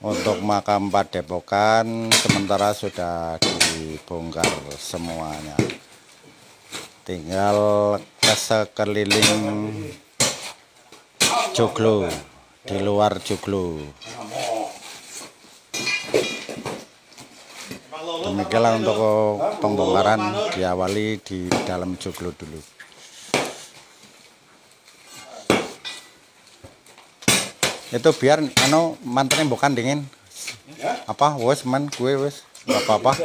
Untuk makam Padepokan sementara sudah dibongkar semuanya. Tinggal ke sekeliling joglo, di luar joglo. Demikianlah untuk pembongkaran, diawali di dalam joglo dulu. Itu biar mantannya bukan dingin. Apa wes man gue wes nggak apa-apa.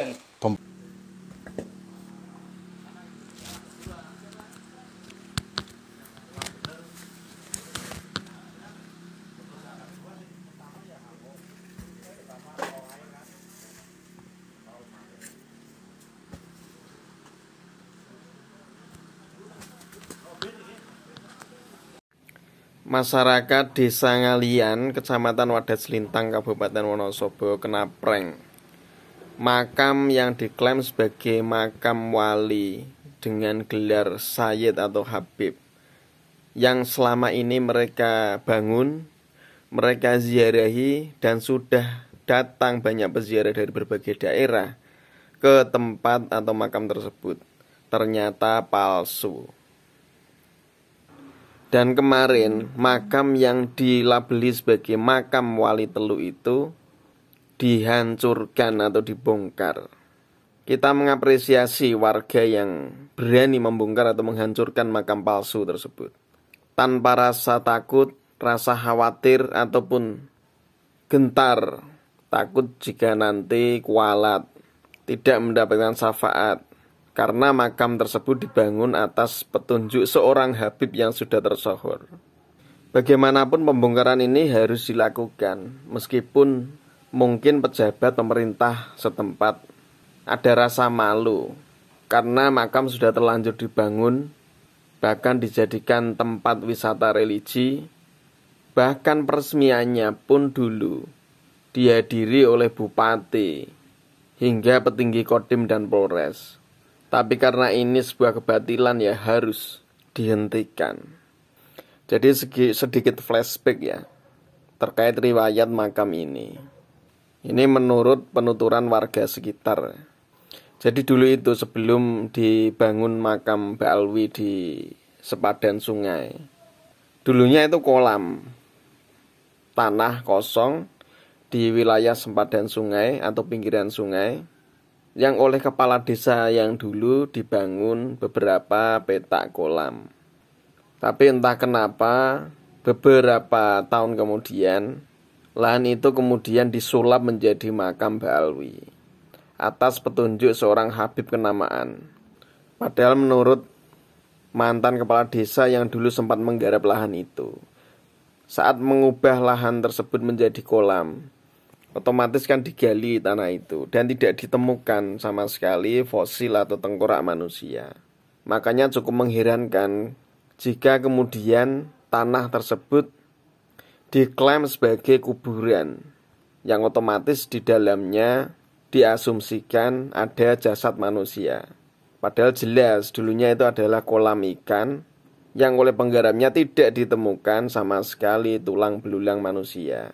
Masyarakat Desa Ngalian, Kecamatan Wadas Lintang, Kabupaten Wonosobo kena prank. Makam yang diklaim sebagai makam wali dengan gelar Sayyid atau Habib, yang selama ini mereka bangun, mereka ziarahi, dan sudah datang banyak peziarah dari berbagai daerah ke tempat atau makam tersebut, ternyata palsu. Dan kemarin makam yang dilabeli sebagai makam Wali Telu itu dihancurkan atau dibongkar. Kita mengapresiasi warga yang berani membongkar atau menghancurkan makam palsu tersebut tanpa rasa takut, rasa khawatir ataupun gentar, takut jika nanti kualat, tidak mendapatkan syafaat. Karena makam tersebut dibangun atas petunjuk seorang Habib yang sudah tersohor. Bagaimanapun pembongkaran ini harus dilakukan, meskipun mungkin pejabat pemerintah setempat ada rasa malu, karena makam sudah terlanjur dibangun, bahkan dijadikan tempat wisata religi, bahkan peresmiannya pun dulu dihadiri oleh bupati hingga petinggi Kodim dan Polres. Tapi karena ini sebuah kebatilan, ya harus dihentikan. Jadi sedikit flashback ya terkait riwayat makam ini. Ini menurut penuturan warga sekitar. Jadi dulu itu sebelum dibangun makam Mbak Alwi di sepadan sungai, dulunya itu kolam tanah kosong di wilayah sempadan sungai atau pinggiran sungai, yang oleh kepala desa yang dulu dibangun beberapa petak kolam. Tapi entah kenapa beberapa tahun kemudian lahan itu kemudian disulap menjadi makam Mbak Alwi atas petunjuk seorang Habib kenamaan. Padahal menurut mantan kepala desa yang dulu sempat menggarap lahan itu, saat mengubah lahan tersebut menjadi kolam, otomatis kan digali tanah itu dan tidak ditemukan sama sekali fosil atau tengkorak manusia. Makanya cukup mengherankan jika kemudian tanah tersebut diklaim sebagai kuburan, yang otomatis di dalamnya diasumsikan ada jasad manusia. Padahal jelas dulunya itu adalah kolam ikan yang oleh penggarapnya tidak ditemukan sama sekali tulang belulang manusia.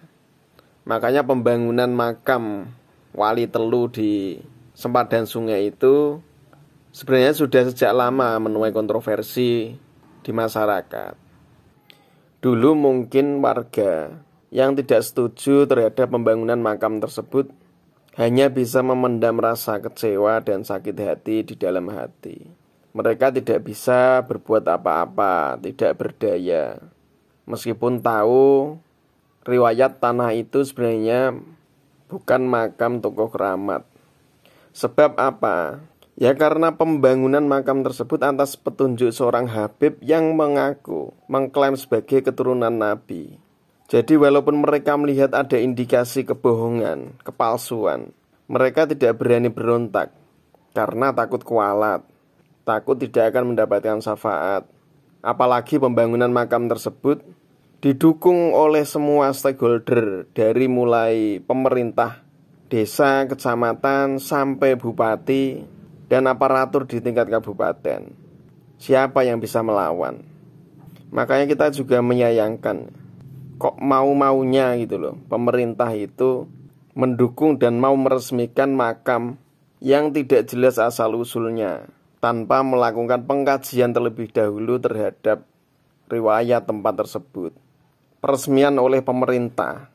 Makanya pembangunan makam Wali Telu di sempadan sungai itu sebenarnya sudah sejak lama menuai kontroversi di masyarakat. Dulu mungkin warga yang tidak setuju terhadap pembangunan makam tersebut hanya bisa memendam rasa kecewa dan sakit hati di dalam hati. Mereka tidak bisa berbuat apa-apa, tidak berdaya, meskipun tahu riwayat tanah itu sebenarnya bukan makam tokoh keramat. Sebab apa? Ya karena pembangunan makam tersebut atas petunjuk seorang Habib yang mengklaim sebagai keturunan Nabi. Jadi walaupun mereka melihat ada indikasi kebohongan, kepalsuan, mereka tidak berani berontak karena takut kualat, takut tidak akan mendapatkan syafaat. Apalagi pembangunan makam tersebut didukung oleh semua stakeholder, dari mulai pemerintah desa, kecamatan, sampai bupati dan aparatur di tingkat kabupaten. Siapa yang bisa melawan? Makanya kita juga menyayangkan kok mau-maunya gitu loh. Pemerintah itu mendukung dan mau meresmikan makam yang tidak jelas asal-usulnya tanpa melakukan pengkajian terlebih dahulu terhadap riwayat tempat tersebut. Peresmian oleh pemerintah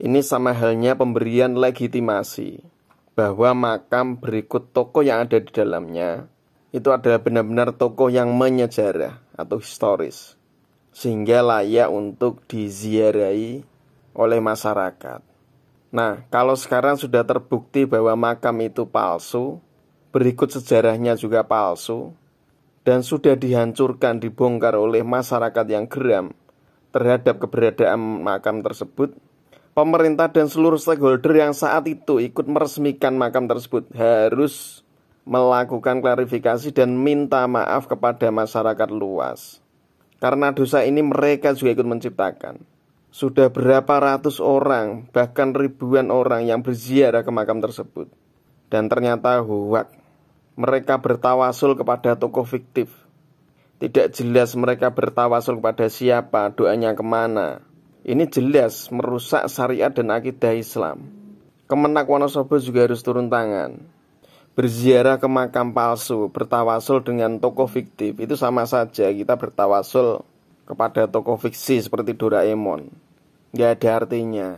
ini sama halnya pemberian legitimasi bahwa makam berikut tokoh yang ada di dalamnya itu adalah benar-benar tokoh yang menyejarah atau historis, sehingga layak untuk diziarahi oleh masyarakat. Nah, kalau sekarang sudah terbukti bahwa makam itu palsu, berikut sejarahnya juga palsu, dan sudah dihancurkan, dibongkar oleh masyarakat yang geram terhadap keberadaan makam tersebut, pemerintah dan seluruh stakeholder yang saat itu ikut meresmikan makam tersebut harus melakukan klarifikasi dan minta maaf kepada masyarakat luas. Karena dosa ini mereka juga ikut menciptakan. Sudah berapa ratus orang, bahkan ribuan orang yang berziarah ke makam tersebut. Dan ternyata hoak. Mereka bertawasul kepada tokoh fiktif. Tidak jelas mereka bertawasul kepada siapa, doanya kemana. Ini jelas merusak syariat dan akidah Islam. Kemenak Wonosobo juga harus turun tangan. Berziarah ke makam palsu, bertawasul dengan tokoh fiktif, itu sama saja kita bertawasul kepada tokoh fiksi seperti Doraemon. Gak ada artinya.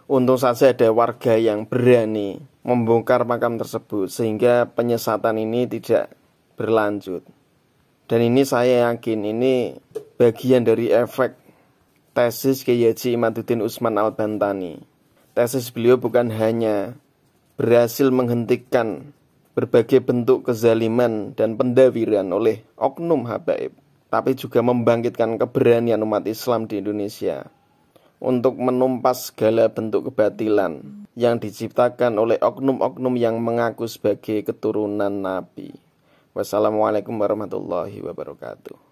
Untung saja ada warga yang berani membongkar makam tersebut sehingga penyesatan ini tidak berlanjut. Dan ini saya yakin ini bagian dari efek tesis Kiai Haji Imaduddin Usman Al-Bantani. Tesis beliau bukan hanya berhasil menghentikan berbagai bentuk kezaliman dan pendawiran oleh oknum habaib, tapi juga membangkitkan keberanian umat Islam di Indonesia untuk menumpas segala bentuk kebatilan yang diciptakan oleh oknum-oknum yang mengaku sebagai keturunan Nabi. Wassalamualaikum warahmatullahi wabarakatuh.